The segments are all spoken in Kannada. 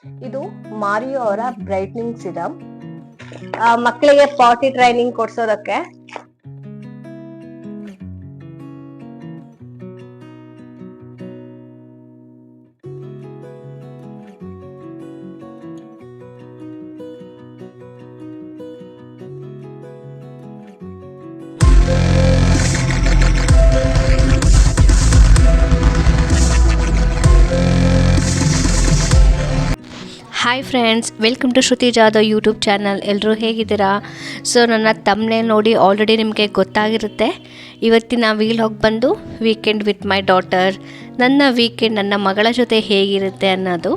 ಇದು ಮಾರಿಯೋ ಅವರ ಬ್ರೈಟ್ನಿಂಗ್ ಸಿರಮ್. ಮಕ್ಕಳಿಗೆ ಪಾಟಿ ಟ್ರೈನಿಂಗ್ ಕೊಡ್ಸೋದಕ್ಕೆ. Hi friends, welcome to Shruti Jadhav YouTube channel. ಎಲ್ಲರೂ ಹೇಗಿದ್ದೀರಾ? ಸೊ ನನ್ನ ತಮ್ಮನೇಲ್ ನೋಡಿ ಆಲ್ರೆಡಿ ನಿಮಗೆ ಗೊತ್ತಾಗಿರುತ್ತೆ. ಇವತ್ತಿನ ವೀಲಾಗ್ ಬಂದು ವೀಕೆಂಡ್ ವಿತ್ ಮೈ ಡಾಟರ್. ನನ್ನ ವೀಕೆಂಡ್ ನನ್ನ ಮಗಳ ಜೊತೆ ಹೇಗಿರುತ್ತೆ ಅನ್ನೋದು.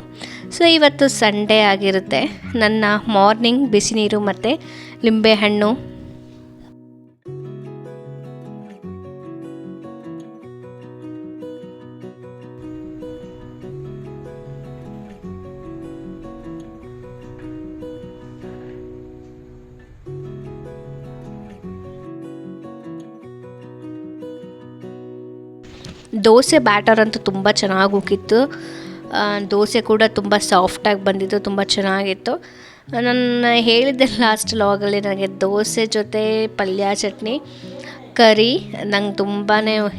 ಸೊ ಇವತ್ತು ಸಂಡೇ ಆಗಿರುತ್ತೆ. ನನ್ನ ಮಾರ್ನಿಂಗ್ ಬಿಸಿ ನೀರು ಮತ್ತು ಲಿಂಬೆಹಣ್ಣು, ದೋಸೆ ಬ್ಯಾಟರ್ ಅಂತೂ ತುಂಬ ಚೆನ್ನಾಗಿ ಹೋಗಿತ್ತು. ದೋಸೆ ಕೂಡ ತುಂಬ ಸಾಫ್ಟಾಗಿ ಬಂದಿತ್ತು, ತುಂಬ ಚೆನ್ನಾಗಿತ್ತು. ನಾನು ಹೇಳಿದ್ದೆ ಲಾಸ್ಟ್ ಲಾಗಲ್ಲಿ, ನನಗೆ ದೋಸೆ ಜೊತೆ ಪಲ್ಯ, ಚಟ್ನಿ, ಕರಿ ನಂಗೆ ತುಂಬಾ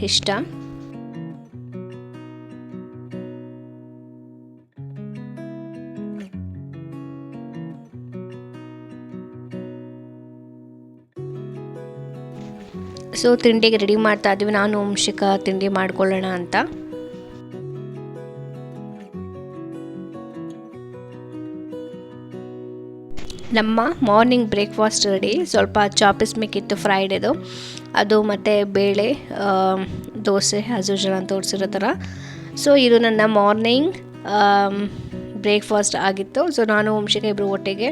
ಇಷ್ಟ. ಸೊ ತಿಂಡಿಗೆ ರೆಡಿ ಮಾಡ್ತಾ ಇದ್ವಿ. ನಾನು ವಂಶಿಕ ತಿಂಡಿ ಮಾಡ್ಕೊಳ್ಳೋಣ ಅಂತ. ನಮ್ಮ ಮಾರ್ನಿಂಗ್ ಬ್ರೇಕ್ಫಾಸ್ಟ್ ರೆಡಿ. ಸ್ವಲ್ಪ ಚಾಪಿಸ್ ಮಿಕ್ಕಿತ್ತು ಫ್ರೈಡೇದು, ಅದು ಮತ್ತು ಬೇಳೆ, ದೋಸೆ ಆಸ್ ಯೂಶುವಲ್ ಅಂತ ತೋರಿಸಿರೋ ಥರ. ಸೊ ಇದು ನನ್ನ ಮಾರ್ನಿಂಗ್ ಬ್ರೇಕ್ಫಾಸ್ಟ್ ಆಗಿತ್ತು. ಸೊ ನಾನು ವಂಶಿಕ ಇಬ್ಬರು ಒಟ್ಟಿಗೆ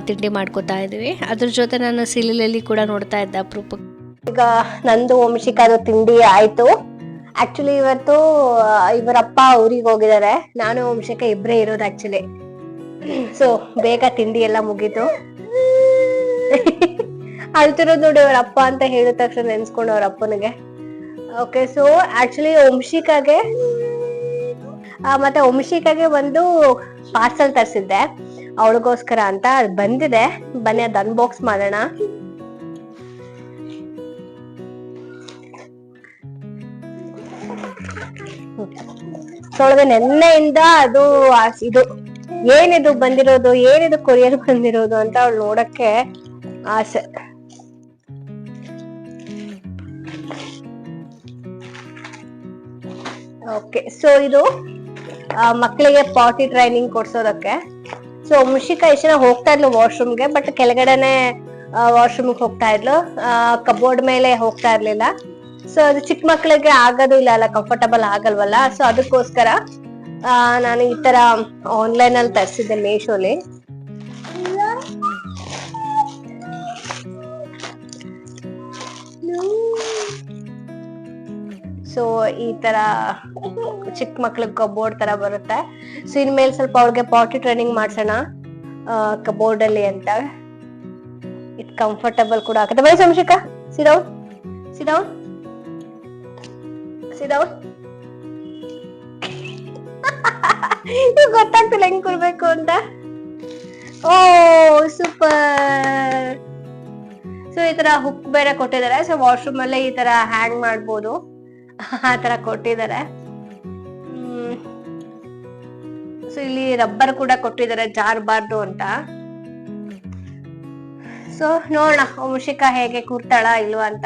ತಿಂಡಿ ಮಾಡ್ಕೋತಾ ಇದ್ವಿ. ಅದ್ರ ಜೊತೆ ನಾನು ಸೀರಿಯಲಲ್ಲಿ ಕೂಡ ನೋಡ್ತಾ ಇದ್ದೆ ಅಪರೂಪಕ್ಕೆ. ಈಗ ನಂದು ವಂಶಿಕದು ತಿಂಡಿ ಆಯ್ತು. ಆಕ್ಚುಲಿ ಇವತ್ತು ಇವರಪ್ಪ ಊರಿಗೆ ಹೋಗಿದ್ದಾರೆ, ನಾನು ವಂಶಿಕ ಇಬ್ರೇ ಇರೋದು ಆಕ್ಚುಲಿ. ಸೊ ಬೇಗ ತಿಂಡಿ ಎಲ್ಲ ಮುಗೀತು. ಅಳ್ತಿರೋದು ನೋಡಿ ಅವ್ರ ಅಪ್ಪ ಅಂತ ಹೇಳಿದ ತಕ್ಷಣ ನೆನ್ಸ್ಕೊಂಡು ಅವ್ರ ಅಪ್ಪನಿಗೆ. ಓಕೆ, ಸೊ ಆಕ್ಚುಲಿ ವಂಶಿಕಾಗೆ ಒಂದು ಪಾರ್ಸಲ್ ತರಿಸಿದ್ದೆ ಅವಳಿಗೋಸ್ಕರ ಅಂತ. ಅದು ಬಂದಿದೆ, ಬನ್ನಿ ಅದು ಅನ್ಬಾಕ್ಸ್ ಮಾಡೋಣ. ನೆನ್ನೆಯಿಂದ ಅದು ಇದು ಏನಿದು ಬಂದಿರೋದು, ಏನಿದು ಕೊರಿಯರ್ ಬಂದಿರೋದು ಅಂತ ಅವಳು ನೋಡಕ್ಕೆ ಆಸೆ. ಓಕೆ, ಸೊ ಇದು ಮಕ್ಕಳಿಗೆ ಪಾಟಿ ಟ್ರೈನಿಂಗ್ ಕೊಡ್ಸೋದಕ್ಕೆ. ಸೊ ವಂಶಿಕಾ ಎಷ್ಟು ಜನ ಹೋಗ್ತಾ ಇದ್ಲು ವಾಶ್ರೂಮ್ಗೆ, ಬಟ್ ಕೆಳಗಡೆನೆ ವಾಶ್ರೂಮ್ಗೆ ಹೋಗ್ತಾ ಇದ್ಲು, ಕಬೋರ್ಡ್ ಮೇಲೆ ಹೋಗ್ತಾ ಇರ್ಲಿಲ್ಲ. ಸೊ ಅದು ಚಿಕ್ಕ ಮಕ್ಳಿಗೆ ಆಗೋದು ಇಲ್ಲ, ಕಂಫರ್ಟಬಲ್ ಆಗಲ್ವಲ್ಲ. ಸೊ ಅದಕ್ಕೋಸ್ಕರ ನಾನು ಈ ತರ ಆನ್ಲೈನ್ ಅಲ್ಲಿ ತರಿಸಿದ್ದೆ, ಮೀಶೋಲಿ. ಸೊ ಈ ತರ ಚಿಕ್ಕ ಮಕ್ಳಿಗೆ ಕಬೋರ್ಡ್ ತರ ಬರುತ್ತೆ. ಸೊ ಇನ್ಮೇಲೆ ಸ್ವಲ್ಪ ಅವ್ರಿಗೆ ಪಾಟಿ ಟ್ರೈನಿಂಗ್ ಮಾಡ್ಸೋಣ ಕಬೋರ್ಡ್ ಅಲ್ಲಿ ಅಂತ. ಇದು ಕಂಫರ್ಟಬಲ್ ಕೂಡ ಆಗುತ್ತೆ. Bye Samshika, sit down sit down sit down. ಗೊತ್ತಾಗ್ತಿಲ್ಲ ಹೆಂಗ್ ಕೊಡ್ಬೇಕು ಅಂತ. ಓ ಸೂಪರ್. ಸೊ ಈ ತರ ಹುಕ್ ಬೇರೆ ಕೊಟ್ಟಿದ್ದಾರೆ. ಸೊ ವಾಶ್ರೂಮ್ ಅಲ್ಲೇ ಈ ತರ ಹ್ಯಾಂಗ್ ಮಾಡ್ಬೋದು, ಆ ತರ ಕೊಟ್ಟಿದ್ದಾರೆ. ಸೊ ಇಲ್ಲಿ ರಬ್ಬರ್ ಕೂಡ ಕೊಟ್ಟಿದ್ದಾರೆ, ಜಾರಬಾರ್ದು ಅಂತ. ಸೊ ನೋಡೋಣ ವಂಶಿಕಾ ಹೇಗೆ ಕೂರ್ತಾಳ ಇಲ್ವಾ ಅಂತ.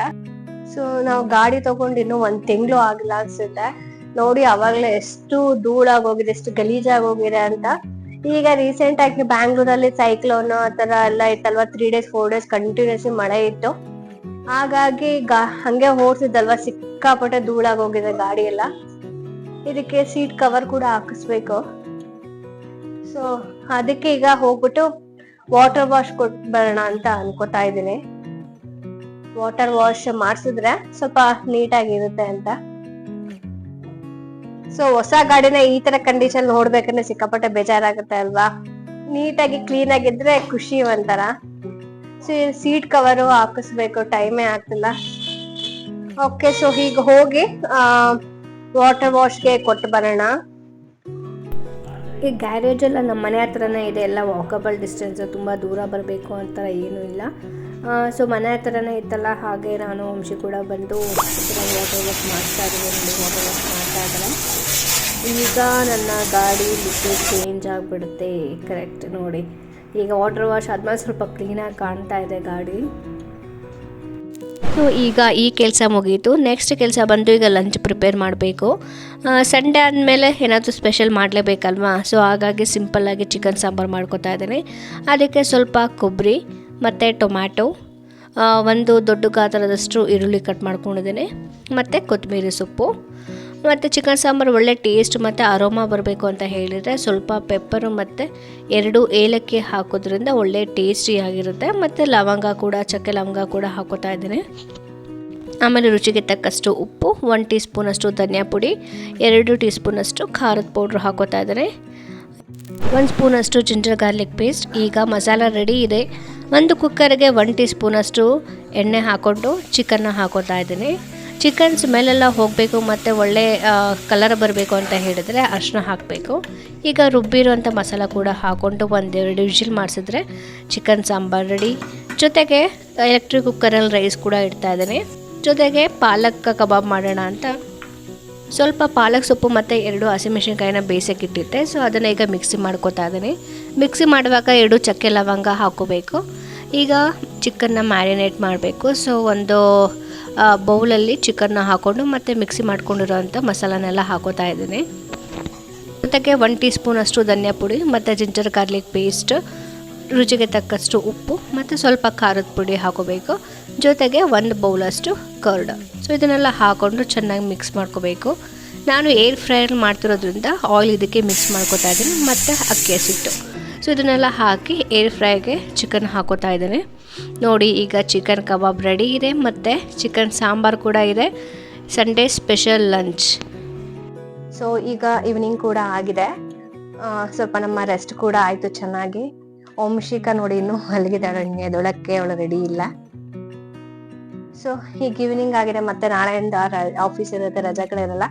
ಸೊ ನಾವು ಗಾಡಿ ತಗೊಂಡು ಇನ್ನೂ 1 ತಿಂಗಳು ಆಗಿಲ್ಲ ಅನ್ಸುತ್ತೆ. ನೋಡಿ ಅವಾಗ್ಲೇ ಎಷ್ಟು ಧೂಳಾಗೋಗಿದೆ, ಎಷ್ಟು ಗಲೀಜಾಗಿ ಹೋಗಿದೆ ಅಂತ. ಈಗ ರೀಸೆಂಟ್ ಆಗಿ ಬ್ಯಾಂಗ್ಳೂರಲ್ಲಿ ಸೈಕ್ಲೋನ್ ಆ ತರ ಎಲ್ಲ ಇತ್ತಲ್ವಾ, 3 days 4 days ಕಂಟಿನ್ಯೂಸ್ಲಿ ಮಳೆ ಇತ್ತು. ಹಾಗಾಗಿ ಹಂಗೆ ಓಡಿಸಿದಲ್ವಾ, ಸಿಕ್ಕಾಪಟ್ಟೆ ಧೂಳಾಗೋಗಿದೆ ಗಾಡಿ ಎಲ್ಲ. ಇದಕ್ಕೆ ಸೀಟ್ ಕವರ್ ಕೂಡ ಹಾಕಿಸ್ಬೇಕು. ಸೊ ಅದಕ್ಕೆ ಈಗ ಹೋಗ್ಬಿಟ್ಟು ವಾಟರ್ ವಾಶ್ ಕೊಟ್ ಬರೋಣ ಅಂತ ಅನ್ಕೋತಾ ಇದ್ದೀನಿ. ವಾಟರ್ ವಾಶ್ ಮಾಡಿಸಿದ್ರೆ ಸ್ವಲ್ಪ ನೀಟಾಗಿರುತ್ತೆ ಅಂತ. ಸೊ ಹೊಸ ಗಾಡಿನ ಈ ತರ ಕಂಡೀಷನ್ ನೋಡ್ಬೇಕಂದ್ರೆ ಸಿಕ್ಕಾಪಟ್ಟೆ ಬೇಜಾರಾಗುತ್ತೆ ಅಲ್ವಾ. ನೀಟಾಗಿ ಕ್ಲೀನ್ ಆಗಿದ್ರೆ ಖುಷಿ ಒಂಥರ. ಸೀಟ್ ಕವರು ಹಾಕಿಸ್ಬೇಕು, ಟೈಮೇ ಆಗ್ತಿಲ್ಲ. ಓಕೆ, ಸೊ ಈಗ ಹೋಗಿ ವಾಟರ್ ವಾಶ್ಗೆ ಕೊಟ್ಟು ಬರೋಣ. ಈ ಗ್ಯಾರೇಜ್ ಎಲ್ಲ ನಮ್ಮ ಮನೆ ಹತ್ರನೇ ಇದೆ, ಎಲ್ಲ ವಾಕಬಲ್ ಡಿಸ್ಟೆನ್ಸ್, ತುಂಬ ದೂರ ಬರಬೇಕು ಅಂತ ಏನೂ ಇಲ್ಲ. ಸೊ ಮನೆ ಹತ್ರನೇ ಇತ್ತಲ್ಲ, ಹಾಗೆ ನಾನು ವಂಶಿ ಕೂಡ ಬಂದು ವಾಟರ್ ವಾಶ್ ಮಾಡ್ತಾ ಇದ್ದೀವಿ. ವಾಟರ್ ವಾಶ್ ಮಾಡ್ತಾ ಇದ್ದಾರೆ. ಈಗ ನನ್ನ ಗಾಡಿ ಲಿಕ್ವಿಡ್ ಚೇಂಜ್ ಆಗಿಬಿಡುತ್ತೆ. ಕರೆಕ್ಟ್ ನೋಡಿ, ಈಗ ವಾಟರ್ ವಾಶ್ ಆದಮೇಲೆ ಸ್ವಲ್ಪ ಕ್ಲೀನಾಗಿ ಕಾಣ್ತಾ ಇದೆ ಗಾಡಿ. ಸೊ ಈಗ ಈ ಕೆಲಸ ಮುಗೀತು. ನೆಕ್ಸ್ಟ್ ಕೆಲಸ ಬಂದು ಈಗ ಲಂಚ್ ಪ್ರಿಪೇರ್ ಮಾಡಬೇಕು. ಸಂಡೇ ಆದಮೇಲೆ ಏನಾದರೂ ಸ್ಪೆಷಲ್ ಮಾಡಲೇಬೇಕಲ್ವಾ. ಸೊ ಹಾಗಾಗಿ ಸಿಂಪಲ್ಲಾಗಿ ಚಿಕನ್ ಸಾಂಬಾರು ಮಾಡ್ಕೊತಾ ಇದ್ದೀನಿ. ಅದಕ್ಕೆ ಸ್ವಲ್ಪ ಕೊಬ್ಬರಿ ಮತ್ತು ಟೊಮ್ಯಾಟೊ, ಒಂದು ದೊಡ್ಡ ಗಾತ್ರದಷ್ಟು ಈರುಳ್ಳಿ ಕಟ್ ಮಾಡ್ಕೊಂಡಿದ್ದೀನಿ, ಮತ್ತು ಕೊತ್ತಂಬರಿ ಸೊಪ್ಪು. ಮತ್ತು ಚಿಕನ್ ಸಾಂಬಾರು ಒಳ್ಳೆ ಟೇಸ್ಟ್ ಮತ್ತು ಅರೋಮಾ ಬರಬೇಕು ಅಂತ ಹೇಳಿದರೆ ಸ್ವಲ್ಪ ಪೆಪ್ಪರು ಮತ್ತು 2 ಏಲಕ್ಕಿ ಹಾಕೋದ್ರಿಂದ ಒಳ್ಳೆ ಟೇಸ್ಟಿಯಾಗಿರುತ್ತೆ. ಮತ್ತು ಲವಂಗ ಕೂಡ, ಚಕ್ಕೆ ಲವಂಗ ಕೂಡ ಹಾಕೋತಾ ಇದ್ದೀನಿ. ಆಮೇಲೆ ರುಚಿಗೆ ತಕ್ಕಷ್ಟು ಉಪ್ಪು, 1 ಟೀ ಸ್ಪೂನಷ್ಟು ಧನಿಯಾ ಪುಡಿ, 2 ಟೀ ಸ್ಪೂನಷ್ಟು ಖಾರದ ಪೌಡ್ರ್ ಹಾಕೋತಾ ಇದ್ದೀನಿ, 1 ಸ್ಪೂನಷ್ಟು ಜಿಂಜರ್ ಗಾರ್ಲಿಕ್ ಪೇಸ್ಟ್. ಈಗ ಮಸಾಲ ರೆಡಿ ಇದೆ. ಒಂದು ಕುಕ್ಕರ್ಗೆ 1 ಟೀ ಸ್ಪೂನಷ್ಟು ಎಣ್ಣೆ ಹಾಕ್ಕೊಂಡು ಚಿಕನ್ನ ಹಾಕೋತಾ ಇದ್ದೀನಿ. ಚಿಕನ್ ಸ್ಮೆಲ್ಲೆಲ್ಲ ಹೋಗಬೇಕು ಮತ್ತು ಒಳ್ಳೆ ಕಲರ್ ಬರಬೇಕು ಅಂತ ಹೇಳಿದರೆ ಅರಿಶಿನ ಹಾಕಬೇಕು. ಈಗ ರುಬ್ಬಿರುವಂಥ ಮಸಾಲ ಕೂಡ ಹಾಕ್ಕೊಂಡು 1-2 ವಿಜಿಲ್ ಮಾಡಿಸಿದ್ರೆ ಚಿಕನ್ ಸಾಂಬಾರು ರೆಡಿ. ಜೊತೆಗೆ ಎಲೆಕ್ಟ್ರಿಕ್ ಕುಕ್ಕರಲ್ಲಿ ರೈಸ್ ಕೂಡ ಇಡ್ತಾ ಇದ್ದೀನಿ. ಜೊತೆಗೆ ಪಾಲಕ್ ಕಬಾಬ್ ಮಾಡೋಣ ಅಂತ ಸ್ವಲ್ಪ ಪಾಲಕ್ ಸೊಪ್ಪು ಮತ್ತು 2 ಹಸಿಮೆಣಸಿನ್ಕಾಯಿನ ಬೇಯಿಸೋಕೆ ಇಟ್ಟಿದ್ದೆ. ಸೊ ಅದನ್ನು ಈಗ ಮಿಕ್ಸಿ ಮಾಡ್ಕೊತಾ ಇದ್ದೀನಿ. ಮಿಕ್ಸಿ ಮಾಡುವಾಗ 2 ಚಕ್ಕೆ ಲವಂಗ ಹಾಕೋಬೇಕು. ಈಗ ಚಿಕನ್ನ ಮ್ಯಾರಿನೇಟ್ ಮಾಡಬೇಕು. ಸೊ ಒಂದು ಬೌಲಲ್ಲಿ ಚಿಕನ್ನ ಹಾಕ್ಕೊಂಡು ಮತ್ತು ಮಿಕ್ಸಿ ಮಾಡ್ಕೊಂಡಿರೋವಂಥ ಮಸಾಲನೆಲ್ಲ ಹಾಕೋತಾ ಇದ್ದೀನಿ. ಜೊತೆಗೆ 1 ಟೀ ಸ್ಪೂನಷ್ಟು ಧನಿಯಾ ಪುಡಿ ಮತ್ತು ಜಿಂಜರ್ ಗಾರ್ಲಿಕ್ ಪೇಸ್ಟ್, ರುಚಿಗೆ ತಕ್ಕಷ್ಟು ಉಪ್ಪು ಮತ್ತು ಸ್ವಲ್ಪ ಖಾರದ ಪುಡಿ ಹಾಕೋಬೇಕು. ಜೊತೆಗೆ 1 ಬೌಲಷ್ಟು ಕರ್ಡ್. ಸೊ ಇದನ್ನೆಲ್ಲ ಹಾಕ್ಕೊಂಡು ಚೆನ್ನಾಗಿ ಮಿಕ್ಸ್ ಮಾಡ್ಕೋಬೇಕು. ನಾನು ಏರ್ ಫ್ರೈಯರ್ ಮಾಡ್ತಿರೋದ್ರಿಂದ ಆಯಿಲ್ ಇದಕ್ಕೆ ಮಿಕ್ಸ್ ಮಾಡ್ಕೋತಾ ಇದ್ದೀನಿ ಮತ್ತು ಅಕ್ಕಿ ಹಸಿಟ್ಟು. ಸೊ ಇದನ್ನೆಲ್ಲ ಹಾಕಿ ಏರ್ ಫ್ರೈಗೆ ಚಿಕನ್ ಹಾಕೋತಾ ಇದ್ದೀನಿ. ನೋಡಿ, ಈಗ ಚಿಕನ್ ಕಬಾಬ್ ರೆಡಿ ಇದೆ ಮತ್ತು ಚಿಕನ್ ಸಾಂಬಾರು ಕೂಡ ಇದೆ. Sunday special lunch. ಸೊ ಈಗ ಈವ್ನಿಂಗ್ ಕೂಡ ಆಗಿದೆ. ಸ್ವಲ್ಪ ನಮ್ಮ ರೆಸ್ಟ್ ಕೂಡ ಆಯಿತು ಚೆನ್ನಾಗಿ. ವಂಶಿಕಾ ನೋಡಿ ಇನ್ನೂ ಮಲಗಿದಾಳೆ, ಎದೊಳಕ್ಕೆ ಅವಳು ರೆಡಿ ಇಲ್ಲ. ಸೊ ಈಗ ಈವ್ನಿಂಗ್ ಆಗಿದೆ, ಮತ್ತೆ ನಾಳೆಯಿಂದ ಆಫೀಸ್ ಇರುತ್ತೆ, ರಜೆಗಳಿರಲ್ಲ.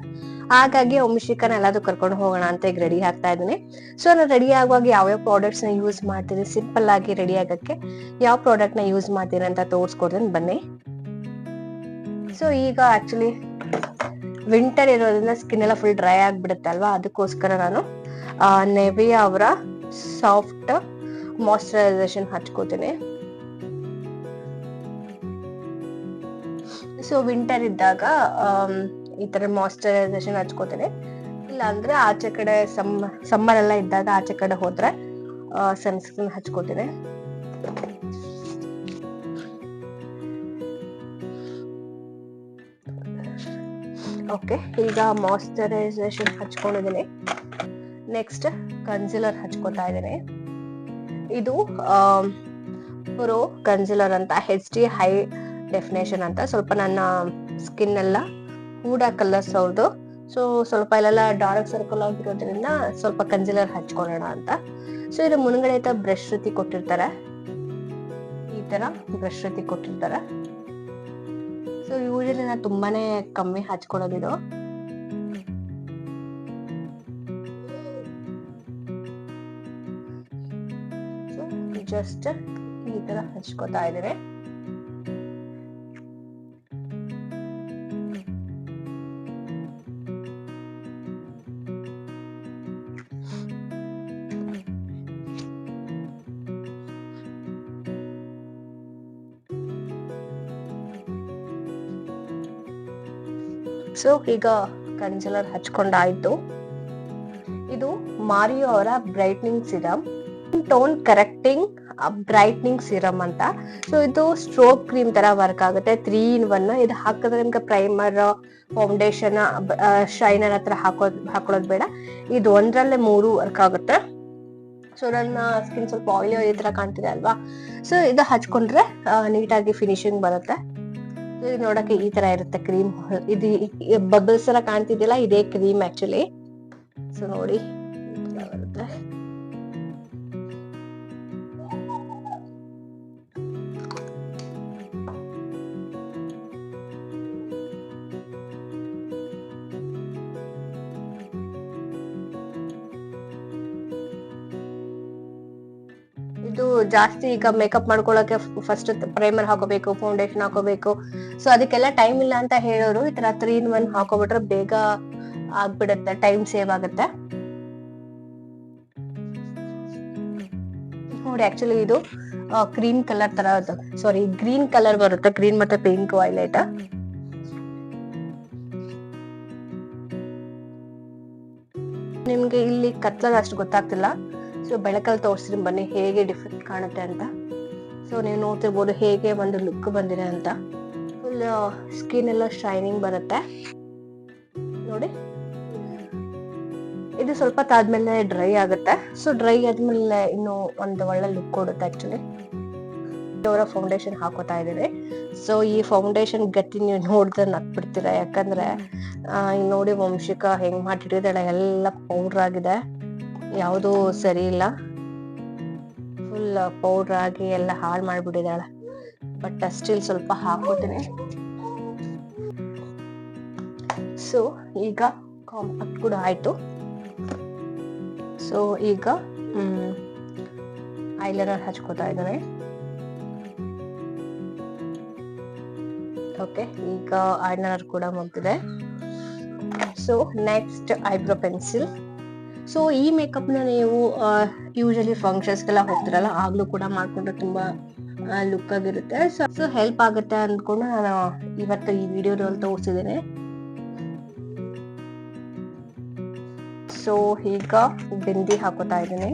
ಹಾಗಾಗಿ ವಂಶಿಕನ ಎಲ್ಲಾದ್ರೂ ಕರ್ಕೊಂಡು ಹೋಗೋಣ ಅಂತ ಈಗ ರೆಡಿ ಆಗ್ತಾ ಇದ್ದೀನಿ. ಸೊ ನಾನು ರೆಡಿ ಆಗುವಾಗ ಯಾವ್ಯಾವ ಪ್ರಾಡಕ್ಟ್ಸ್ ನ ಯೂಸ್ ಮಾಡ್ತೀನಿ, ಸಿಂಪಲ್ ಆಗಿ ರೆಡಿ ಆಗಕ್ಕೆ ಯಾವ ಪ್ರಾಡಕ್ಟ್ ನ ಯೂಸ್ ಮಾಡ್ತೀನಿ ಅಂತ ತೋರಿಸ್ಕೊಡ್ತೀನಿ ಬನ್ನಿ. ಸೊ ಈಗ ಆಕ್ಚುಲಿ ವಿಂಟರ್ ಇರೋದ್ರಿಂದ ಸ್ಕಿನ್ ಎಲ್ಲ ಫುಲ್ ಡ್ರೈ ಆಗ್ಬಿಡುತ್ತೆ ಅಲ್ವಾ, ಅದಕ್ಕೋಸ್ಕರ ನಾನು ನೆವಿಯಾ ಅವರ ಸಾಫ್ಟ್ ಮಾಯಿಶ್ಚರೈಸೇಷನ್ ಹಚ್ಕೋತೀನಿ. ಸೊ ವಿಂಟರ್ ಇದ್ದಾಗ ಈ ತರ ಮಾಯಿಶ್ಚರೈಸೇಷನ್ ಹಚ್ಕೋತೀನಿ. ಇಲ್ಲ ಅಂದ್ರೆ ಆಚೆ ಕಡೆ ಸಮ್ಮರ್ ಎಲ್ಲ ಇದ್ದಾಗ ಆಚೆ ಕಡೆ ಹೋದ್ರೆ ಸನ್ಸ್ಕ್ರೀನ್ ಹಚ್ಕೋತೀನಿ. ಓಕೆ, ಈಗ ಮಾಯಿಶ್ಚರೈಸೇಷನ್ ಹಚ್ಕೊಂಡಿದ್ದೀನಿ. ನೆಕ್ಸ್ಟ್ ಕನ್ಸಿಲರ್ ಹಚ್ಕೋತಾ ಇದ್ದೀನಿ. ಇದು ಪ್ರೋ ಕನ್ಸಿಲರ್ ಅಂತ HD ಹೈ ಡೆಫಿನೇಷನ್ ಅಂತ. ಸ್ವಲ್ಪ ನನ್ನ ಸ್ಕಿನ್ ಎಲ್ಲ ಹೂಡಾ ಕಲರ್ಸ್ ಅವ್ರದ್ದು. ಸೊ ಸ್ವಲ್ಪ ಇಲ್ಲೆಲ್ಲ ಡಾರ್ಕ್ ಸರ್ಕಲ್ ಆಗಿರೋದ್ರಿಂದ ಸ್ವಲ್ಪ ಕನ್ಸಿಲರ್ ಹಚ್ಕೊಳ್ಳೋಣ ಅಂತ. ಸೊ ಇದು ಮುನ್ಗಡೆ ಬ್ರಷ್ ರೀತಿ ಕೊಟ್ಟಿರ್ತಾರೆ, ಈ ತರ ಬ್ರಷ್ ರೀತಿ ಕೊಟ್ಟಿರ್ತಾರೆ. ಸೊ ಯೂಶಲಿ ನಾನು ತುಂಬಾನೇ ಕಮ್ಮಿ ಹಚ್ಕೊಳ್ಳೋದಿದು. ಜಸ್ಟ್ ಈ ತರ ಹಚ್ಕೋತಾ ಇದ್ದೀನಿ. ಸೊ ಈಗ ಕನ್ಸಿಲರ್ ಹಚ್ಕೊಂಡಾಯ್ತು. ಇದು ಮಾರಿಯೋ ಅವರ brightening serum, tone correcting brightening serum ಅಂತ. ಸೊ ಇದು ಸ್ಟ್ರೋಕ್ ಕ್ರೀಮ್ ತರ ವರ್ಕ್ ಆಗುತ್ತೆ, 3 in 1. ಇದು ಹಾಕಿದ್ರೆ ನಿಮ್ಗೆ ಪ್ರೈಮರ್, ಫೌಂಡೇಶನ್, ಶೈನರ್ ಹತ್ರ ಹಾಕೊಳ್ಳೋದು ಬೇಡ. ಇದು ಒಂದ್ರಲ್ಲೇ 3 ವರ್ಕ್ ಆಗುತ್ತೆ. ಸೊ ನನ್ನ ಸ್ಕಿನ್ ಸ್ವಲ್ಪ ಆಯಿಲಿ ಈ ತರ ಕಾಣ್ತಿದೆ ಅಲ್ವಾ, ಸೊ ಇದು ಹಚ್ಕೊಂಡ್ರೆ ನೀಟಾಗಿ ಫಿನಿಶಿಂಗ್ ಬರುತ್ತೆ. ಇದು ನೋಡಕ್ಕೆ ಈ ತರ ಇರುತ್ತೆ ಕ್ರೀಮ್. ಇದು ಬಬಲ್ಸ್ ಎಲ್ಲ ಕಾಣ್ತಿದ್ದಿಲ್ಲ, ಇದೇ ಕ್ರೀಮ್ ಆಕ್ಚುಲಿ. ಸೊ ನೋಡಿ ಬರುತ್ತೆ. ಇದು ಜಾಸ್ತಿ ಈಗ ಮೇಕಪ್ ಮಾಡ್ಕೊಳಕ್ಕೆ ಫಸ್ಟ್ ಪ್ರೈಮರ್ ಹಾಕೋಬೇಕು, ಫೌಂಡೇಶನ್ ಹಾಕೋಬೇಕು. ಸೊ ಅದಕ್ಕೆಲ್ಲ ಟೈಮ್ ಇಲ್ಲ ಅಂತ ಹೇಳೋರು ಈ ತರ 3-in-1 ಹಾಕೋಬಿಟ್ರೆ ಬೇಗ ಆಗ್ಬಿಡುತ್ತೆ, ಟೈಮ್ ಸೇವ್ ಆಗುತ್ತೆ. ನೋಡಿ ಆಕ್ಚುಲಿ ಇದು ಕ್ರೀಮ್ ಕಲರ್ ತರ, ಸಾರಿ ಗ್ರೀನ್ ಕಲರ್ ಬರುತ್ತೆ, ಗ್ರೀನ್ ಮತ್ತೆ ಪಿಂಕ್ ವೈಲೆಟ್. ನಿಮ್ಗೆ ಇಲ್ಲಿ ಕತ್ಲಲ್ಲಿ ಅಷ್ಟು ಗೊತ್ತಾಗ್ತಿಲ್ಲ, ಸೊ ಬೆಳಕಲ್ಲಿ ತೋರಿಸ್ತೀನಿ ಬನ್ನಿ ಹೇಗೆ ಡಿಫ್ರೆಂಟ್ ಕಾಣುತ್ತೆ ಅಂತ. ಸೊ ನೀವು ನೋಡ್ತಿರ್ಬೋದು ಹೇಗೆ ಒಂದು ಲುಕ್ ಬಂದಿದೆ ಅಂತ. ಫುಲ್ ಸ್ಕಿನ್ ಎಲ್ಲ ಶೈನಿಂಗ್ ಬರುತ್ತೆ ನೋಡಿ. ಇದು ಸ್ವಲ್ಪ ತಾದ್ಮೇಲೆ ಡ್ರೈ ಆಗುತ್ತೆ. ಸೊ ಡ್ರೈ ಆದ್ಮೇಲೆ ಇನ್ನು ಒಂದು ಒಳ್ಳೆ ಲುಕ್ ಕೊಡುತ್ತೆ. ಆಕ್ಚುಲಿ ಅವರ ಫೌಂಡೇಶನ್ ಹಾಕೋತಾ ಇದೀವಿ. ಸೊ ಈ ಫೌಂಡೇಶನ್ ಗಟ್ಟಿ ನೀವು ನೋಡಿದ್ರೆ ನಕ್ಬಿಡ್ತೀರ, ಯಾಕಂದ್ರೆ ನೋಡಿ ವಂಶಿಕಾ ಹೆಂಗ್ ಮಾಡಿಟ್ಟಿದ್ದಾಳೆ, ಎಲ್ಲ ಪೌಡರ್ ಆಗಿದೆ, ಯಾವುದೂ ಸರಿ ಇಲ್ಲ, ಫುಲ್ ಪೌಡರ್ ಆಗಿ ಎಲ್ಲ ಹಾಳು ಮಾಡ್ಬಿಟ್ಟಿದ್ದಾಳೆ. ಬಟ್ ಸ್ಟಿಲ್ ಸ್ವಲ್ಪ ಹಾಕೋತೀನಿ. ಸೊ ಈಗ ಕಾಂಪ್ಯಾಕ್ಟ್ ಕೂಡ ಆಯ್ತು. ಸೊ ಈಗ ಐಲೈನರ್ ಹಚ್ಕೋತಾ ಇದ್ದಾನೆ. ಓಕೆ, ಈಗ ಐಲೈನರ್ ಕೂಡ ಮುಗ್ದಿದೆ. So next eyebrow pencil. So ಈ ಮೇಕಪ್ ನ ನೀವು ಯೂಶಲಿ ಫಂಕ್ಷನ್ಸ್ಗೆಲ್ಲ ಹೋಗ್ತಿರಲ್ಲ, ಆಗ್ಲೂ ಕೂಡ ಮಾಡ್ಕೊಂಡ್ರೆ ತುಂಬಾ ಲುಕ್ ಆಗಿರುತ್ತೆ. ಸೊ ಹೆಲ್ಪ್ ಆಗುತ್ತೆ ಅಂದ್ಕೊಂಡು ನಾನು ಇವತ್ತು ಈ ವಿಡಿಯೋದಲ್ಲಿ ತೋರಿಸಿದ್ದೇನೆ. ಸೊ ಈಗ ಬಿಂದಿ ಹಾಕೋತಾ ಇದ್ದೀನಿ.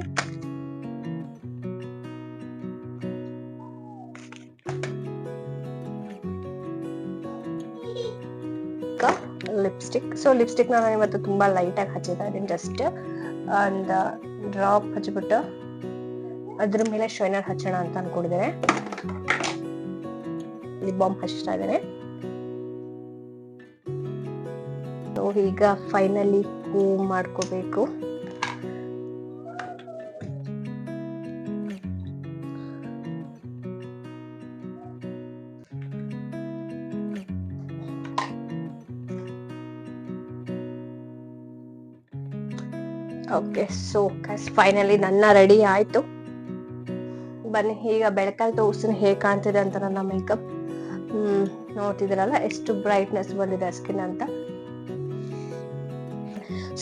ಲಿಪ್ಸ್ಟಿಕ್. ಸೊ ಲಿಪ್ಸ್ಟಿಕ್ ನಾನು ಇವತ್ತು ತುಂಬಾ ಲೈಟ್ ಆಗಿ ಹಚ್ಚಿತಾ ಇದ್ದೀನಿ. ಜಸ್ಟ್ ಒಂದು ಡ್ರಾಪ್ ಹಚ್ಬಿಟ್ಟು ಅದ್ರ ಮೇಲೆ ಶೈನರ್ ಹಚ್ಚೋಣ ಅಂತ ಅನ್ಕೊಂಡಿದ್ದೇನೆ. ಲಿಪ್ ಬಾಮ್ ಹಚ್ತಾ ಇದ್ದೇನೆ. ಸೊ ಈಗ ಫೈನಲಿ ಕೂಮ್ ಮಾಡ್ಕೋಬೇಕು. ಓಕೆ, ಸೊ ಫೈನಲಿ ನನ್ನ ರೆಡಿ ಆಯ್ತು. ಬನ್ನಿ ಈಗ ಬೆಳಕಲ್ಲಿ ತೋರಿಸ್ತೀನಿ ಹೇಗೆ ಕಾಣ್ತಿದೆ ಅಂತ ನನ್ನ ಮೇಕಪ್. ನೋಡ್ತಿದ್ದೀರಲ್ಲ ಎಷ್ಟು ಬ್ರೈಟ್ನೆಸ್ ಬಂದಿದೆ ಸ್ಕಿನ್ ಅಂತ.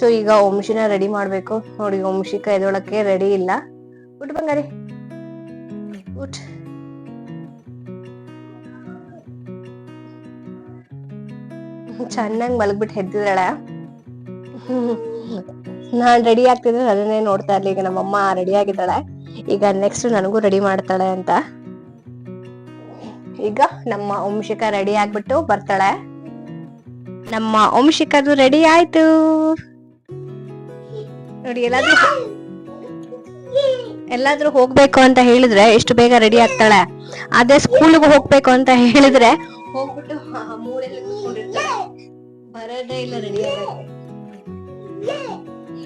ಸೊ ಈಗ ವಂಶಿನ ರೆಡಿ ಮಾಡ್ಬೇಕು. ನೋಡಿ ವಂಶಿಕ ಎದೊಳಕ್ಕೆ ರೆಡಿ ಇಲ್ಲ. ಊಟ ಬಂಗಾರಿ ಊಟ. ಚೆನ್ನಾಗಿ ಮಲಗ್ಬಿಟ್ಟು ಎದ್ದಿದ್ದಾಳೆ. ನಾನ್ ರೆಡಿ ಆಗ್ತಿದ್ರೆ ಅದನ್ನೇ ನೋಡ್ತಾ ಇರ್ಲಿ. ಈಗ ನಮ್ಮಮ್ಮ ರೆಡಿ ಆಗಿದ್ದಾಳೆ, ಈಗ ನೆಕ್ಸ್ಟ್ ನನಗೂ ರೆಡಿ ಮಾಡ್ತಾಳೆ ಅಂತ. ಈಗ ನಮ್ಮ ವಂಶಿಕ ರೆಡಿ ಆಗ್ಬಿಟ್ಟು ಬರ್ತಾಳೆ. ನಮ್ಮ ವಂಶಿಕದು ರೆಡಿ ಆಯ್ತು ನೋಡಿ. ಎಲ್ಲಾದ್ರೂ ಹೋಗ್ಬೇಕು ಅಂತ ಹೇಳಿದ್ರೆ ಎಷ್ಟು ಬೇಗ ರೆಡಿ ಆಗ್ತಾಳೆ. ಅದೇ ಸ್ಕೂಲ್ಗೆ ಹೋಗ್ಬೇಕು ಅಂತ ಹೇಳಿದ್ರೆ ಹೋಗ್ಬಿಟ್ಟು ಮೂಳೆಲ್ಲ ಕೂತ್ಕೊಂಡಿರ್ತಾಳೆ, ಬರೋದೇ ಇಲ್ಲ ರೆಡಿ ಆಗಕ್ಕೆ.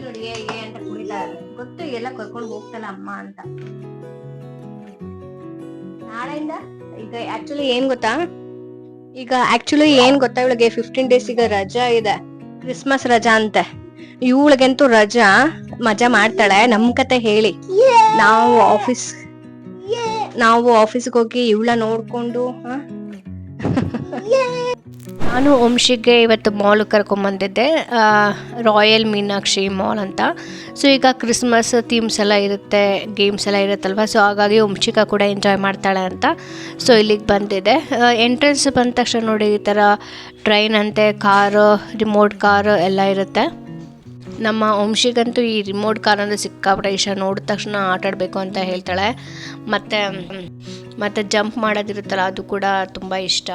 ನೋಡಿ ಹೇಗೆ ಅಂತ ಕುಡಿತಾ ಗೊತ್ತು, ಎಲ್ಲ ಕರ್ಕೊಂಡು ಹೋಗ್ತಾಳ ಅಮ್ಮ ಅಂತ. ನಾಳೆಯಿಂದ ಈಗ ಆಕ್ಚುಲಿ ಏನ್ ಗೊತ್ತಾ, ಇವಳಿಗೆ 15 days ಈಗ ರಜಾ ಇದೆ, ಕ್ರಿಸ್ಮಸ್ ರಜಾ ಅಂತೆ. ಇವಳಿಗಂತೂ ರಜಾ, ಮಜಾ ಮಾಡ್ತಾಳೆ. ನಮ್ ಕತೆ ಹೇಳಿ ನಾವು ಆಫೀಸ್ಗೆ ಹೋಗಿ ಇವಳ ನೋಡ್ಕೊಂಡು ನಾನು ವಂಶಿಗೆ ಇವತ್ತು ಮಾಲ್ ಕರ್ಕೊಂಬಂದಿದ್ದೆ, ರಾಯಲ್ ಮೀನಾಕ್ಷಿ ಮಾಲ್ ಅಂತ. ಸೊ ಈಗ ಕ್ರಿಸ್ಮಸ್ ಥೀಮ್ಸ್ ಎಲ್ಲ ಇರುತ್ತೆ, ಗೇಮ್ಸ್ ಎಲ್ಲ ಇರುತ್ತಲ್ವ, ಸೊ ಹಾಗಾಗಿ ವಂಶಿಕ ಕೂಡ ಎಂಜಾಯ್ ಮಾಡ್ತಾಳೆ ಅಂತ ಸೊ ಇಲ್ಲಿಗೆ ಬಂದಿದೆ. ಎಂಟ್ರೆನ್ಸ್ ಬಂದ ತಕ್ಷಣ ನೋಡಿ ಈ ಥರ ಟ್ರೈನ್ ಅಂತೆ, ಕಾರು, ರಿಮೋಟ್ ಕಾರು ಎಲ್ಲ ಇರುತ್ತೆ. ನಮ್ಮ ವಂಶಿಗಂತೂ ಈ ರಿಮೋಟ್ ಕಾರ್ ಅಂದರೆ ಸಿಕ್ಕಾಪಟ್ಟೆ ಇಷ್ಟ. ನೋಡಿದ ತಕ್ಷಣ ಆಟ ಆಡಬೇಕು ಅಂತ ಹೇಳ್ತಾಳೆ. ಮತ್ತು ಜಂಪ್ ಮಾಡೋದಿರುತ್ತಲ್ಲ ಅದು ಕೂಡ ತುಂಬ ಇಷ್ಟ.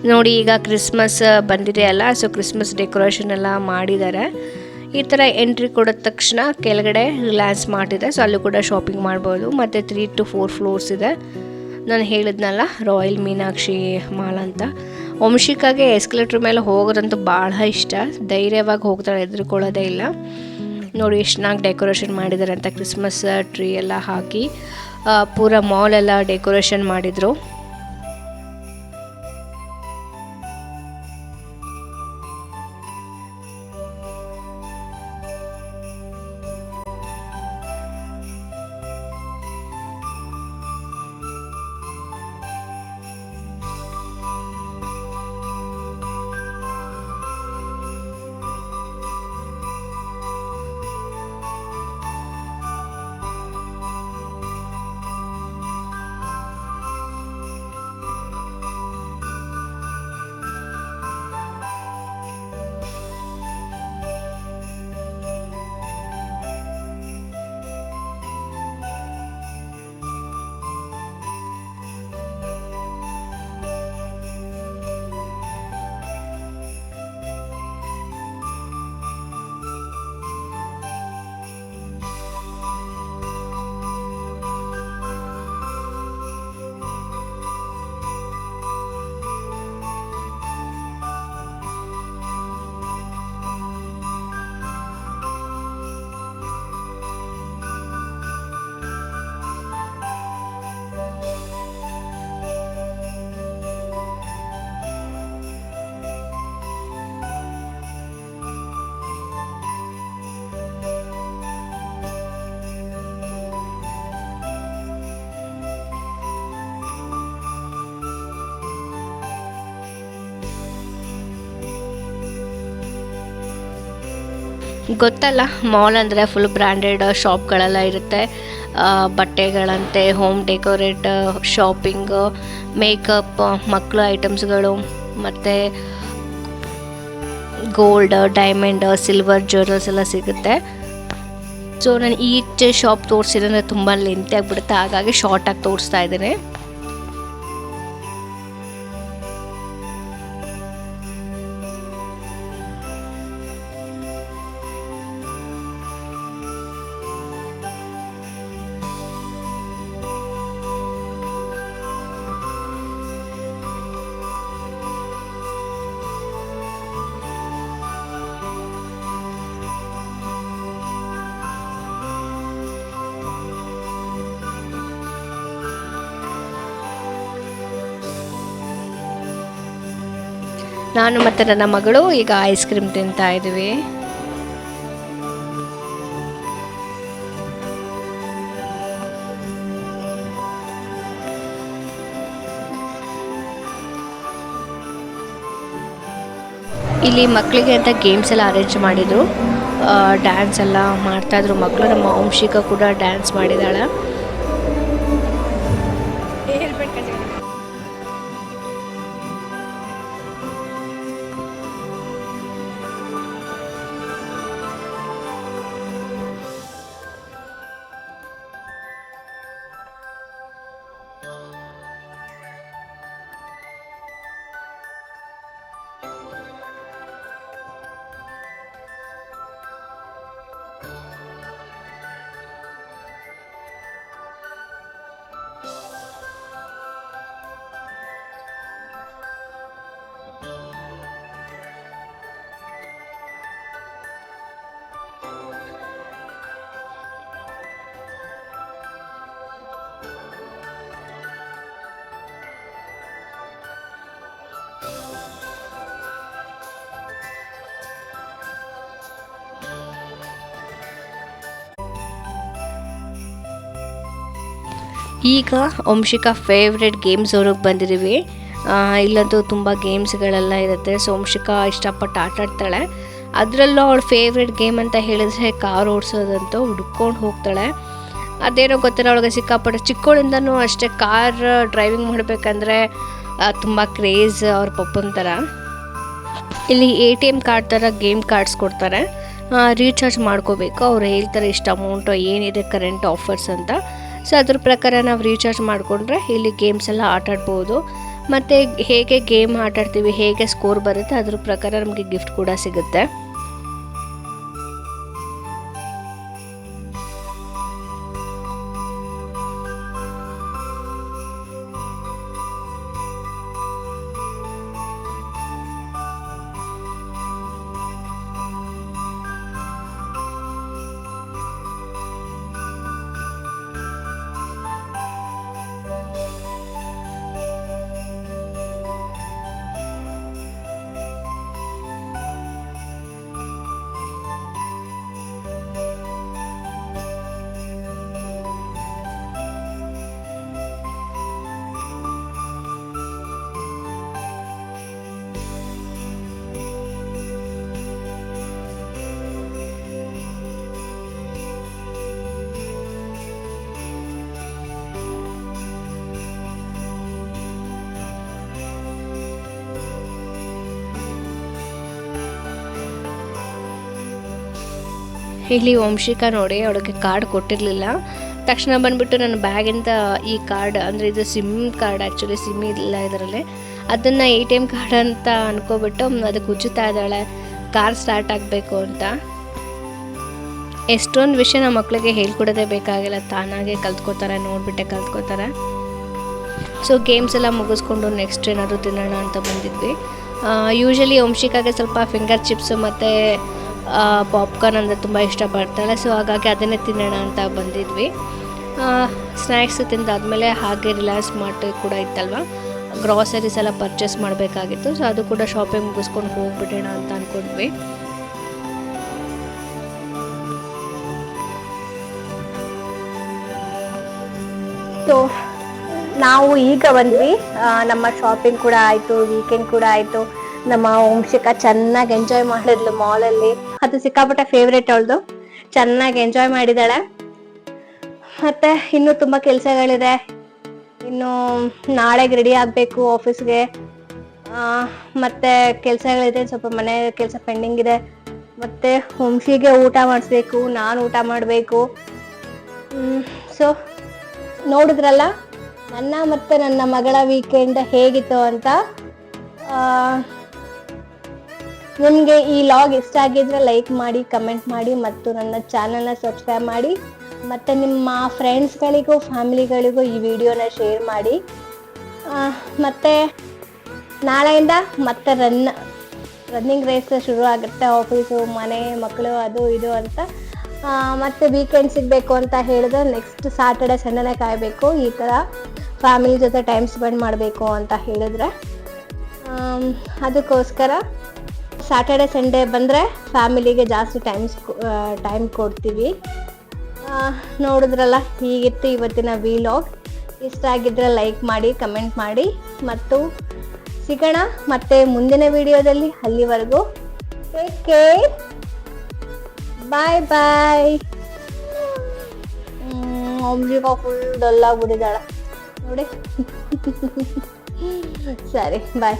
ನೋಡಿ ಈಗ ಕ್ರಿಸ್ಮಸ್ ಬಂದಿದೆ ಅಲ್ಲ, ಸೊ ಕ್ರಿಸ್ಮಸ್ ಡೆಕೋರೇಷನ್ ಎಲ್ಲ ಮಾಡಿದ್ದಾರೆ. ಈ ಥರ ಎಂಟ್ರಿ ಕೊಡಿದ ತಕ್ಷಣ ಕೆಳಗಡೆ ರಿಲಯನ್ಸ್ ಮಾರ್ಟ್ ಇದೆ, ಸೊ ಅಲ್ಲೂ ಕೂಡ ಶಾಪಿಂಗ್ ಮಾಡ್ಬೋದು. ಮತ್ತು 3 to 4 floors ಇದೆ. ನಾನು ಹೇಳಿದ್ನಲ್ಲ ರಾಯಲ್ ಮೀನಾಕ್ಷಿ ಮಾಲ್ ಅಂತ. ವಂಶಿಕಾಗೆ ಎಸ್ಕಲೇಟ್ರ್ ಮೇಲೆ ಹೋಗೋದಂತೂ ಭಾಳ ಇಷ್ಟ, ಧೈರ್ಯವಾಗಿ ಹೋಗ್ತಾಳೆ, ಹೆದರ್ಕೊಳ್ಳೋದೇ ಇಲ್ಲ. ನೋಡಿ ಎಷ್ಟು ಚೆನ್ನಾಗಿ ಡೆಕೋರೇಷನ್ ಮಾಡಿದ್ದಾರೆ ಅಂತ, ಕ್ರಿಸ್ಮಸ್ ಟ್ರೀ ಎಲ್ಲ ಹಾಕಿ ಪೂರ ಮಾಲ್ ಎಲ್ಲ ಡೆಕೋರೇಷನ್ ಮಾಡಿದರು. ಗೊತ್ತಲ್ಲ, ಮಾಲ್ ಅಂದರೆ ಫುಲ್ ಬ್ರ್ಯಾಂಡೆಡ್ ಶಾಪ್ಗಳೆಲ್ಲ ಇರುತ್ತೆ. ಬಟ್ಟೆಗಳಂತೆ, ಹೋಮ್ ಡೆಕೋರೇಟ್, ಶಾಪಿಂಗ್, ಮೇಕಪ್, ಮಕ್ಕಳು ಐಟಮ್ಸ್ಗಳು, ಮತ್ತು ಗೋಲ್ಡ್, ಡೈಮಂಡ್, ಸಿಲ್ವರ್ ಜ್ಯುವೆಲ್ಲರ್ಸ್ ಎಲ್ಲ ಸಿಗುತ್ತೆ. ಸೊ ನಾನು ಈಚೆ ಶಾಪ್ ತೋರಿಸಿದ್ರೆ ತುಂಬ ಲೆಂತಿ ಆಗಿಬಿಡುತ್ತೆ, ಹಾಗಾಗಿ ಶಾರ್ಟಾಗಿ ತೋರಿಸ್ತಾ ಇದ್ದೀನಿ. ನಾನು ಮತ್ತು ನನ್ನ ಮಗಳು ಈಗ ಐಸ್ ಕ್ರೀಮ್ ತಿಂತಾ ಇದ್ದೀವಿ. ಇಲ್ಲಿ ಮಕ್ಕಳಿಗೆ ಅಂತ ಗೇಮ್ಸ್ ಎಲ್ಲ ಅರೇಂಜ್ ಮಾಡಿದರು, ಡ್ಯಾನ್ಸ್ ಎಲ್ಲ ಮಾಡ್ತಾಯಿದ್ರು ಮಕ್ಕಳು. ನಮ್ಮ ವಂಶಿಕ ಕೂಡ ಡ್ಯಾನ್ಸ್ ಮಾಡಿದ್ದಾಳೆ. ಈಗ ವಂಶಿಕಾ ಫೇವ್ರೆಟ್ ಗೇಮ್ ಝೋನಿಗೆ ಬಂದಿದ್ದೀವಿ. ಇಲ್ಲಂತೂ ತುಂಬ ಗೇಮ್ಸ್ಗಳೆಲ್ಲ ಇರುತ್ತೆ. ಸೊ ವಂಶಿಕಾ ಇಷ್ಟಪಟ್ಟು ಆಟ ಆಡ್ತಾಳೆ. ಅದರಲ್ಲೂ ಅವಳ ಫೇವ್ರೆಟ್ ಗೇಮ್ ಅಂತ ಹೇಳಿದ್ರೆ ಕಾರ್ ಓಡಿಸೋದಂತೂ ಹುಡ್ಕೊಂಡು ಹೋಗ್ತಾಳೆ. ಅದೇನೋ ಗೊತ್ತಿಲ್ಲ, ಅವಳಿಗೆ ಸಿಕ್ಕಾಪಟ್ಟೆ ಚಿಕ್ಕವಳಿಂದನೂ ಅಷ್ಟೇ ಕಾರ್ ಡ್ರೈವಿಂಗ್ ಮಾಡಬೇಕಂದ್ರೆ ತುಂಬ ಕ್ರೇಜ್ ಅವ್ರ ಪಪ್ಪನ ಥರ. ಇಲ್ಲಿ ATM ಕಾರ್ಡ್ ಥರ ಗೇಮ್ ಕಾರ್ಡ್ಸ್ ಕೊಡ್ತಾರೆ, ರೀಚಾರ್ಜ್ ಮಾಡ್ಕೋಬೇಕು. ಅವ್ರು ಹೇಳ್ತಾರೆ ಇಷ್ಟು ಅಮೌಂಟು ಏನಿದೆ ಕರೆಂಟ್ ಆಫರ್ಸ್ ಅಂತ. ಸೊ ಅದ್ರ ಪ್ರಕಾರ ನಾವು ರೀಚಾರ್ಜ್ ಮಾಡಿಕೊಂಡ್ರೆ ಇಲ್ಲಿ ಗೇಮ್ಸ್ ಎಲ್ಲ ಆಟಾಡ್ಬೋದು. ಮತ್ತು ಹೇಗೆ ಗೇಮ್ ಆಟಾಡ್ತೀವಿ, ಹೇಗೆ ಸ್ಕೋರ್ ಬರುತ್ತೆ ಅದ್ರ ಪ್ರಕಾರ ನಮಗೆ ಗಿಫ್ಟ್ ಕೂಡ ಸಿಗುತ್ತೆ. ಇಲ್ಲಿ ವಂಶಿಕಾ ನೋಡಿ ಅವಳಿಗೆ ಕಾರ್ಡ್ ಕೊಟ್ಟಿರಲಿಲ್ಲ. ತಕ್ಷಣ ಬಂದುಬಿಟ್ಟು ನನ್ನ ಬ್ಯಾಗಿಂದ ಈ ಕಾರ್ಡ್ ಅಂದರೆ ಇದು ಸಿಮ್ ಕಾರ್ಡ್, ಆ್ಯಕ್ಚುಲಿ ಸಿಮ್ ಇಲ್ಲ ಇದರಲ್ಲಿ, ಅದನ್ನು ATM ಕಾರ್ಡ್ ಅಂತ ಅನ್ಕೋಬಿಟ್ಟು ಅದಕ್ಕೆ ಉಜ್ಜುತ್ತಾ ಇದ್ದಾಳೆ ಕಾರ್ ಸ್ಟಾರ್ಟ್ ಆಗಬೇಕು ಅಂತ. ಎಷ್ಟೊಂದು ವಿಷಯ ನಮ್ಮ ಮಕ್ಕಳಿಗೆ ಹೇಳ್ಕೊಡೋದೇ ಬೇಕಾಗಿಲ್ಲ, ತಾನಾಗೆ ಕಲ್ತ್ಕೋತಾರೆ, ನೋಡಿಬಿಟ್ಟೆ ಕಲ್ತ್ಕೋತಾರೆ. ಸೊ ಗೇಮ್ಸ್ ಎಲ್ಲ ಮುಗಿಸ್ಕೊಂಡು ನೆಕ್ಸ್ಟ್ ಏನಾದರೂ ತಿನ್ನೋಣ ಅಂತ ಬಂದಿದ್ವಿ. ಯೂಶ್ವಲಿ ವಂಶಿಕಾಗೆ ಸ್ವಲ್ಪ ಫಿಂಗರ್ ಚಿಪ್ಸು ಮತ್ತು ಪಾಪ್ಕಾರ್ನ್ ಅಂದರೆ ತುಂಬ ಇಷ್ಟಪಡ್ತಾಳೆ. ಸೊ ಹಾಗಾಗಿ ಅದನ್ನೇ ತಿನ್ನೋಣ ಅಂತ ಬಂದಿದ್ವಿ. ಸ್ನ್ಯಾಕ್ಸ್ ತಿಂದಾದ್ಮೇಲೆ ಹಾಗೆ ರಿಲಯನ್ಸ್ ಮಾರ್ಟ್ ಕೂಡ ಇತ್ತಲ್ವ, ಗ್ರಾಸರೀಸ್ ಎಲ್ಲ ಪರ್ಚೇಸ್ ಮಾಡಬೇಕಾಗಿತ್ತು. ಸೊ ಅದು ಕೂಡ ಶಾಪಿಂಗ್ ಮುಗಿಸ್ಕೊಂಡು ಹೋಗ್ಬಿಡೋಣ ಅಂತ ಅಂದ್ಕೊಂಡ್ವಿ. ಸೊ ನಾವು ಈಗ ಬಂದ್ವಿ. ನಮ್ಮ ಶಾಪಿಂಗ್ ಕೂಡ ಆಯಿತು, ವೀಕೆಂಡ್ ಕೂಡ ಆಯಿತು. ನಮ್ಮ ವಂಶಿಕಾ ಚೆನ್ನಾಗಿ ಎಂಜಾಯ್ ಮಾಡಿದ್ಲು ಮಾಲಲ್ಲಿ. ಅದು ಸಿಕ್ಕಾಪಟ್ಟೆ ಫೇವ್ರೇಟ್ ಅವಳದು, ಚೆನ್ನಾಗಿ ಎಂಜಾಯ್ ಮಾಡಿದಾಳೆ. ಮತ್ತೆ ಇನ್ನೂ ತುಂಬ ಕೆಲಸಗಳಿದೆ. ಇನ್ನು ನಾಳೆಗೆ ರೆಡಿ ಆಗಬೇಕು ಆಫೀಸ್ಗೆ, ಮತ್ತೆ ಕೆಲಸಗಳಿದೆ, ಸ್ವಲ್ಪ ಮನೆ ಕೆಲಸ ಪೆಂಡಿಂಗ್ ಇದೆ. ಮತ್ತೆ ವಂಶಿಗೆ ಊಟ ಮಾಡಿಸ್ಬೇಕು, ನಾನು ಊಟ ಮಾಡಬೇಕು. ಸೊ ನೋಡಿದ್ರಲ್ಲ ನನ್ನ ಮತ್ತೆ ನನ್ನ ಮಗಳ ವೀಕೆಂಡ್ ಹೇಗಿತ್ತು ಅಂತ. ನಿಮಗೆ ಈ ಲಾಗ್ ಇಷ್ಟ ಆಗಿದ್ರೆ ಲೈಕ್ ಮಾಡಿ, ಕಮೆಂಟ್ ಮಾಡಿ ಮತ್ತು ನನ್ನ ಚಾನಲ್ನ ಸಬ್ಸ್ಕ್ರೈಬ್ ಮಾಡಿ. ಮತ್ತು ನಿಮ್ಮ ಫ್ರೆಂಡ್ಸ್ಗಳಿಗೂ ಫ್ಯಾಮಿಲಿಗಳಿಗೂ ಈ ವಿಡಿಯೋನ ಶೇರ್ ಮಾಡಿ. ಮತ್ತು ನಾಳೆಯಿಂದ ಮತ್ತೆ ರನ್ನಿಂಗ್ ರೇಸ್ ಶುರು ಆಗುತ್ತೆ. ಆಫೀಸು, ಮನೆ, ಮಕ್ಕಳು, ಅದು ಇದು ಅಂತ. ಮತ್ತು ವೀಕೆಂಡ್ ಸಿಗಬೇಕು ಅಂತ ಹೇಳಿದ್ರೆ ನೆಕ್ಸ್ಟ್ ಸ್ಯಾಟರ್ಡೆ ಸಂಡೇನೇ ಕಾಯಬೇಕು. ಈ ಥರ ಫ್ಯಾಮಿಲಿ ಜೊತೆ ಟೈಮ್ ಸ್ಪೆಂಡ್ ಮಾಡಬೇಕು ಅಂತ ಹೇಳಿದ್ರೆ ಅದಕ್ಕೋಸ್ಕರ ಸ್ಯಾಟರ್ಡೆ ಸಂಡೇ ಬಂದರೆ ಫ್ಯಾಮಿಲಿಗೆ ಜಾಸ್ತಿ ಟೈಮ್ ಕೊಡ್ತೀವಿ. ನೋಡಿದ್ರಲ್ಲ, ಹೀಗಿತ್ತು ಇವತ್ತಿನ ವಿಲಾಗ್. ಇಷ್ಟ ಆಗಿದ್ರೆ ಲೈಕ್ ಮಾಡಿ, ಕಮೆಂಟ್ ಮಾಡಿ ಮತ್ತು ಸಿಗೋಣ ಮತ್ತೆ ಮುಂದಿನ ವಿಡಿಯೋದಲ್ಲಿ. ಅಲ್ಲಿವರೆಗೂ ಟೇಕ್ ಕೇರ್, ಬಾಯ್ ಬಾಯ್. ವಂಶಿಕಾ ಫುಲ್ ಡಲ್ ಆಗಿಬಿಟ್ಟಿದ್ದಾಳೆ ನೋಡಿ. ಸರಿ, ಬಾಯ್.